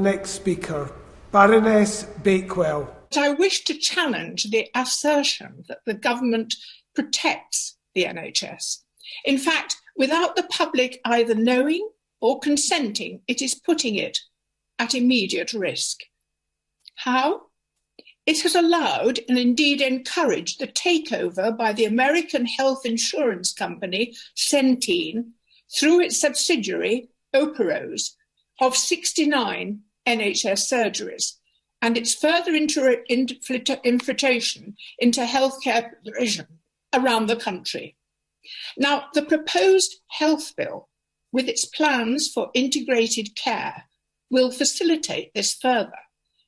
Next speaker, Baroness Bakewell. I wish to challenge the assertion that the government protects the NHS. In fact, without the public either knowing or consenting, it is putting it at immediate risk. How? It has allowed and indeed encouraged the takeover by the American health insurance company Centene through its subsidiary Operose of 69 NHS surgeries and its further infiltration into healthcare provision around the country. Now, the proposed health bill, with its plans for integrated care, will facilitate this further,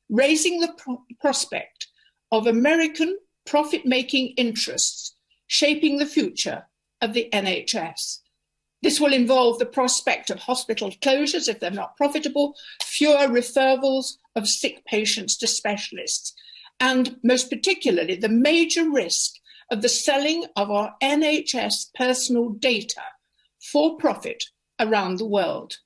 raising the prospect of American profit-making interests shaping the future of the NHS. This will involve the prospect of hospital closures if they're not profitable, fewer referrals of sick patients to specialists, and most particularly the major risk of the selling of our NHS personal data for profit around the world.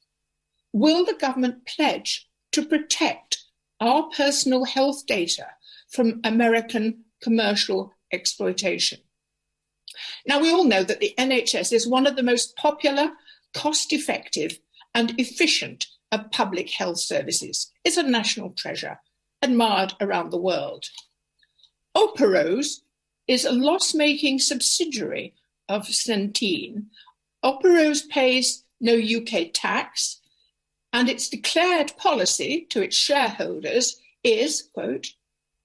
Will the government pledge to protect our personal health data from American commercial exploitation? Now, we all know that the NHS is one of the most popular, cost-effective and efficient of public health services. It's a national treasure, admired around the world. Operose is a loss-making subsidiary of Centene. Operose pays no UK tax, and its declared policy to its shareholders is, quote,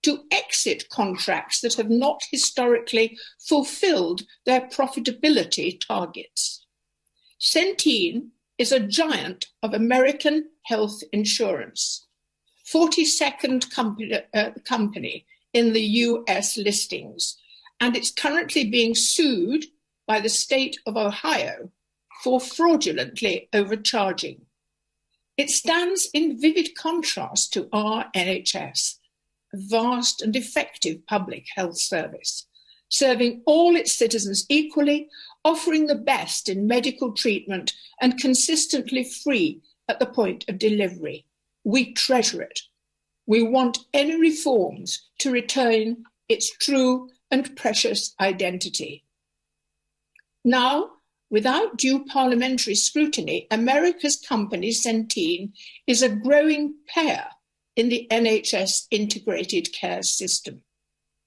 to exit contracts that have not historically fulfilled their profitability targets. Centene is a giant of American health insurance, 42nd company in the US listings, and it's currently being sued by the state of Ohio for fraudulently overcharging. It stands in vivid contrast to our NHS, a vast and effective public health service, serving all its citizens equally, offering the best in medical treatment and consistently free at the point of delivery. We treasure it. We want any reforms to retain its true and precious identity. Now, without due parliamentary scrutiny, America's company Centene is a growing player in the NHS integrated care system.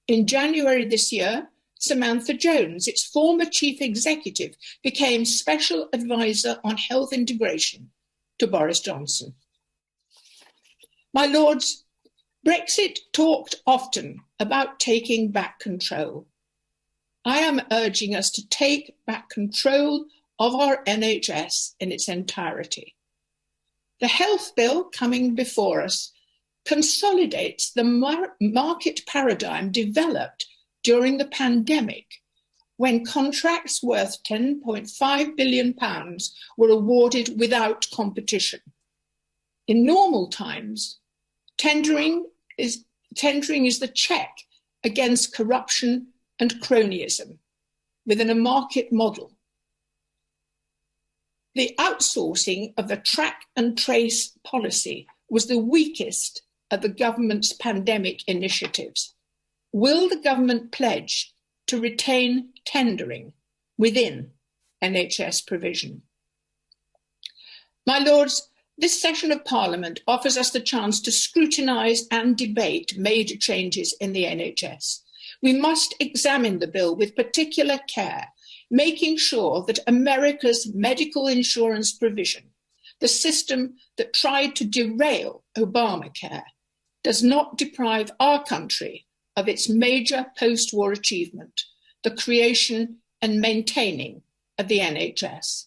In January this year, Samantha Jones, its former chief executive, became special advisor on health integration to Boris Johnson. My lords, Brexit talked often about taking back control. I am urging us to take back control of our NHS in its entirety. The health bill coming before us consolidates the market paradigm developed during the pandemic, when contracts worth £10.5 billion were awarded without competition. In normal times, tendering is the check against corruption and cronyism within a market model. The outsourcing of the track and trace policy was the weakest of the government's pandemic initiatives. Will the government pledge to retain tendering within NHS provision? My lords, this session of Parliament offers us the chance to scrutinise and debate major changes in the NHS. We must examine the bill with particular care, making sure that America's medical insurance provision, the system that tried to derail Obamacare, does not deprive our country of its major post-war achievement, the creation and maintaining of the NHS.